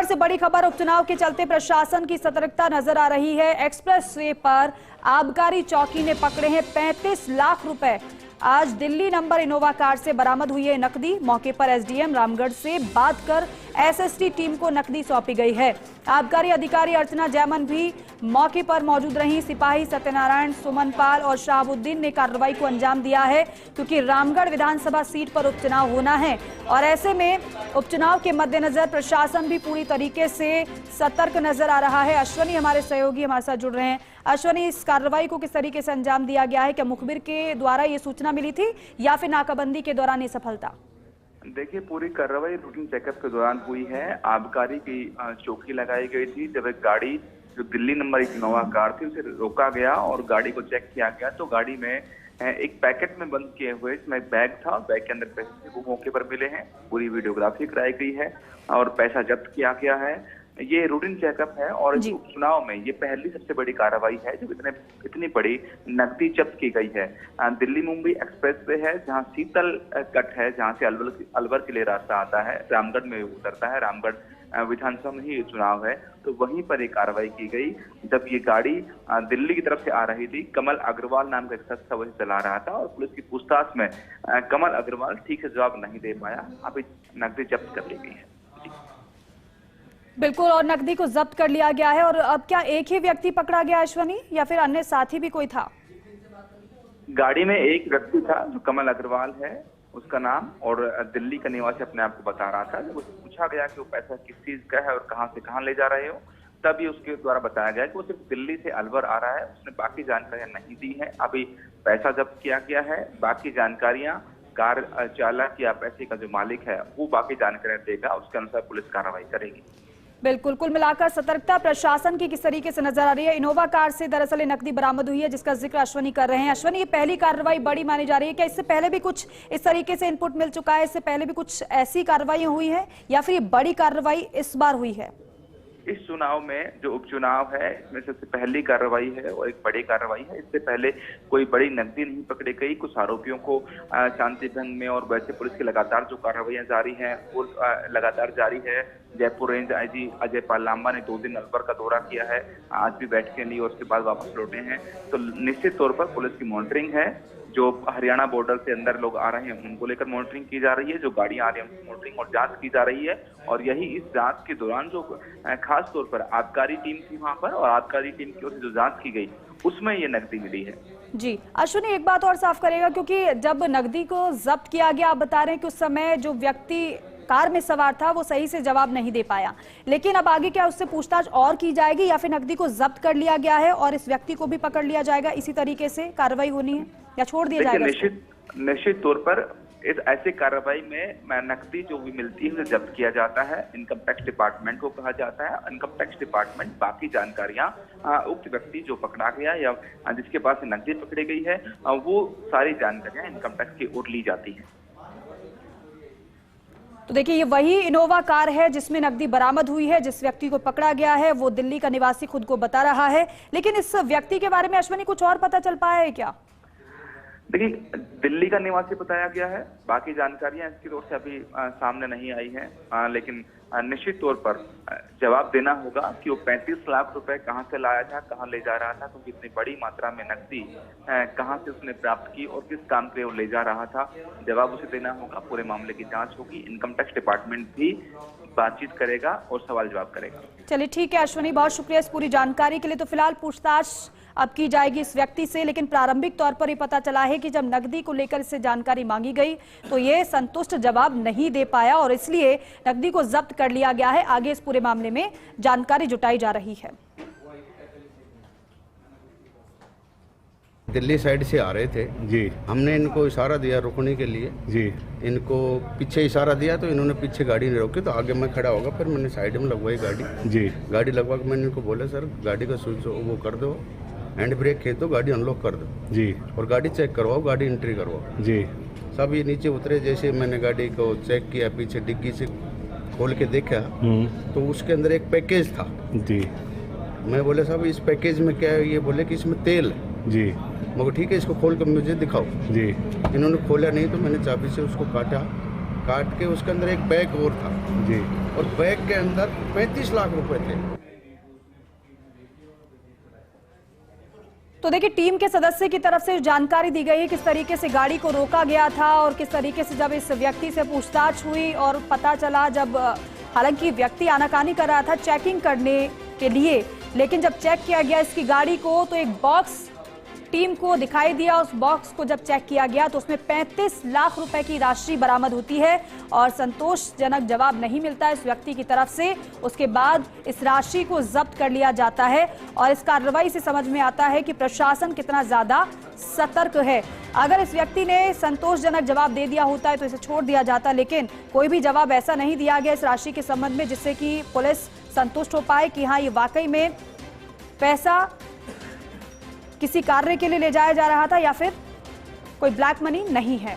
खबर से बड़ी खबर, उपचुनाव के चलते प्रशासन की सतर्कता नजर आ रही है। एक्सप्रेस वे पर आबकारी चौकी ने पकड़े हैं 35 लाख रुपए। आज दिल्ली नंबर इनोवा कार से बरामद हुई है नकदी। मौके पर एसडीएम रामगढ़ से बात कर एसएसटी टीम को नकदी सौंपी गई है। आबकारी अधिकारी अर्चना जैमन भी मौके पर मौजूद रही। सिपाही सत्यनारायण, सुमन पाल और शाहबुद्दीन ने कार्रवाई को अंजाम दिया है, क्योंकि रामगढ़ विधानसभा सीट पर उपचुनाव होना है और ऐसे में उपचुनाव के मद्देनजर प्रशासन भी पूरी तरीके से सतर्क नजर आ रहा है। अश्वनी हमारे सहयोगी हमारे साथ जुड़ रहे हैं। अश्वनी, इस कार्रवाई को किस तरीके से अंजाम दिया गया है? क्या मुखबिर के द्वारा ये सूचना मिली थी या फिर नाकाबंदी के दौरान ये सफलता? देखिए, पूरी कार्रवाई रूटीन चेकअप के दौरान हुई है। आबकारी की चौकी लगाई गई थी। जब एक गाड़ी जो दिल्ली नंबर इनोवा कार थी उसे रोका गया और गाड़ी को चेक किया गया तो गाड़ी में एक पैकेट में बंद किए हुए इसमें एक बैग था। बैग के अंदर पैसे वो मौके पर मिले हैं। पूरी वीडियोग्राफी कराई गई है और पैसा जब्त किया गया है। ये रूटीन चेकअप है और इस उपचुनाव में ये पहली सबसे बड़ी कार्रवाई है जब इतनी बड़ी नकदी जब्त की गई है। दिल्ली मुंबई एक्सप्रेस वे है जहां शीतल कट है, जहां से अलवर के लिए रास्ता आता है, रामगढ़ में उतरता है। रामगढ़ विधानसभा में ही चुनाव है, तो वहीं पर एक कार्रवाई की गई जब ये गाड़ी दिल्ली की तरफ से आ रही थी। कमल अग्रवाल नाम का एक शख्स था, वही चला रहा था और पुलिस की पूछताछ में कमल अग्रवाल ठीक से जवाब नहीं दे पाया। अभी नकदी जब्त कर ली गई है। बिल्कुल, और नकदी को जब्त कर लिया गया है। और अब क्या एक ही व्यक्ति पकड़ा गया अश्वनी या फिर अन्य साथी भी कोई था? गाड़ी में एक व्यक्ति था जो कमल अग्रवाल है उसका नाम, और दिल्ली का निवासी अपने आप को बता रहा था। जब उससे पूछा गया कि वो पैसा किस चीज का है और कहां से कहां ले जा रहे हो, तभी उसके द्वारा बताया गया कि वो सिर्फ दिल्ली से अलवर आ रहा है। उसने बाकी जानकारियां नहीं दी है। अभी पैसा जब्त किया गया है। बाकी जानकारियां कार चालक या पैसे का जो मालिक है वो बाकी जानकारियां देगा, उसके अनुसार पुलिस कार्रवाई करेगी। बिल्कुल, कुल मिलाकर सतर्कता प्रशासन की किस तरीके से नजर आ रही है? इनोवा कार से दरअसल नकदी बरामद हुई है जिसका जिक्र अश्वनी कर रहे हैं। अश्वनी, ये पहली कार्रवाई बड़ी मानी जा रही है। क्या इससे पहले भी कुछ इस तरीके से इनपुट मिल चुका है? इससे पहले भी कुछ ऐसी कार्रवाई हुई है या फिर ये बड़ी कार्रवाई इस बार हुई है? इस चुनाव में जो उपचुनाव है इसमें सबसे पहली कार्रवाई है और एक बड़ी कार्रवाई है। इससे पहले कोई बड़ी नकदी नहीं पकड़ी गई। कुछ आरोपियों को शांति भंग में, और वैसे पुलिस की लगातार जो कार्रवाइयां जारी हैं वो लगातार जारी है। जयपुर रेंज आईजी अजय पाल लांबा ने 2 दिन अलवर का दौरा किया है, आज भी बैठकें ली और उसके बाद वापस लौटे हैं। तो निश्चित तौर पर पुलिस की मॉनिटरिंग है। जो हरियाणा बॉर्डर से अंदर लोग आ रहे हैं उनको लेकर मॉनिटरिंग की जा रही है, जो गाड़ियां आ रही हैं उनकी मॉनिटरिंग और जांच की जा रही है। और यही इस जांच के दौरान जो खास तौर पर आबकारी टीम थी वहां पर, और आबकारी टीम की ओर से जो जांच की गई उसमें ये नकदी मिली है। जी अश्विनी, एक बात और साफ करेगा, क्योंकि जब नकदी को जब्त किया गया, आप बता रहे हैं कि उस समय जो व्यक्ति कार में सवार था वो सही से जवाब नहीं दे पाया, लेकिन अब आगे क्या उससे पूछताछ और की जाएगी या फिर नकदी को जब्त कर लिया गया है और इस व्यक्ति को भी पकड़ लिया जाएगा? इसी तरीके से कार्रवाई होनी है या छोड़ दिया जाएगा? निश्चित तौर पर इस ऐसी कार्रवाई में नकदी जो भी मिलती है उसे जब्त किया जाता है। इनकम टैक्स डिपार्टमेंट को कहा जाता है। इनकम टैक्स डिपार्टमेंट बाकी जानकारियां उक्त व्यक्ति जो पकड़ा गया या जिसके पास नकदी पकड़ी गई है वो सारी जानकारियां इनकम टैक्स की ओर ली जाती है। तो देखिए, ये वही इनोवा कार है जिसमें नकदी बरामद हुई है। जिस व्यक्ति को पकड़ा गया है वो दिल्ली का निवासी खुद को बता रहा है, लेकिन इस व्यक्ति के बारे में अश्वनी कुछ और पता चल पाया है क्या? देखिए, दिल्ली का निवासी बताया गया है। बाकी जानकारियां इसकी ओर से अभी सामने नहीं आई हैं, लेकिन निश्चित तौर पर जवाब देना होगा कि वो 35 लाख रुपए कहां से लाया था, कहां ले जा रहा था, क्योंकि इतनी बड़ी मात्रा में नकदी कहां से उसने प्राप्त की और किस काम के लिए वो ले जा रहा था। जवाब उसे देना होगा। पूरे मामले की जांच होगी। इनकम टैक्स डिपार्टमेंट भी बातचीत करेगा और सवाल जवाब करेगा। चलिए ठीक है अश्वनी, बहुत शुक्रिया इस पूरी जानकारी के लिए। तो फिलहाल पूछताछ अब की जाएगी इस व्यक्ति से, लेकिन प्रारंभिक तौर पर ये पता चला है कि जब नकदी को लेकर इससे जानकारी मांगी गई तो ये संतुष्ट जवाब नहीं दे पाया और इसलिए नकदी को जब्त कर लिया गया है। आगे इस पूरे मामले में जानकारी जुटाई जा रही है। दिल्ली साइड से आ रहे थे जी। हमने इनको इशारा दिया रुकने के लिए जी। इनको पीछे इशारा दिया तो इन्होंने पीछे गाड़ी नहीं रोकी, तो आगे मैं खड़ा होगा, फिर मैंने साइड में लगवाई गाड़ी जी। गाड़ी लगवा के मैंने इनको बोला सर गाड़ी का स्विच वो कर दो, हैंड ब्रेक खेल दो, गाड़ी अनलॉक कर दो जी, और गाड़ी चेक करवाओ, गाड़ी एंट्री करवाओ जी। सब ये नीचे उतरे। जैसे मैंने गाड़ी को चेक किया, पीछे डिग्गी से खोल के देखा तो उसके अंदर एक पैकेज था जी। मैं बोले साहब इस पैकेज में क्या है? ये बोले कि इसमें तेल है जी। मगर ठीक है, इसको खोल कर मुझे दिखाओ जी। इन्होंने खोला नहीं तो मैंने चाबी से उसको काटा काट के उसके अंदर एक बैग और था जी, और बैग के अंदर 35 लाख रुपए थे। तो देखिए, टीम के सदस्य की तरफ से जानकारी दी गई है किस तरीके से गाड़ी को रोका गया था और किस तरीके से जब इस व्यक्ति से पूछताछ हुई और पता चला, जब हालांकि व्यक्ति आनाकानी कर रहा था चेकिंग करने के लिए, लेकिन जब चेक किया गया इसकी गाड़ी को तो एक बॉक्स टीम को दिखाई दिया। उस बॉक्स को जब चेक किया गया तो उसमें 35 लाख रुपए की राशि बरामद होती है और संतोषजनक जवाब नहीं मिलता इस व्यक्ति की तरफ से। उसके बाद इस राशि को जब्त कर लिया जाता है और इस कार्रवाई से समझ में आता है कि प्रशासन कितना ज्यादा सतर्क है। अगर इस व्यक्ति ने संतोषजनक जवाब दे दिया होता है तो इसे छोड़ दिया जाता, लेकिन कोई भी जवाब ऐसा नहीं दिया गया इस राशि के संबंध में जिससे कि पुलिस संतुष्ट हो पाए कि हाँ, ये वाकई में पैसा किसी कार्य के लिए ले जाया जा रहा था या फिर कोई ब्लैक मनी नहीं है।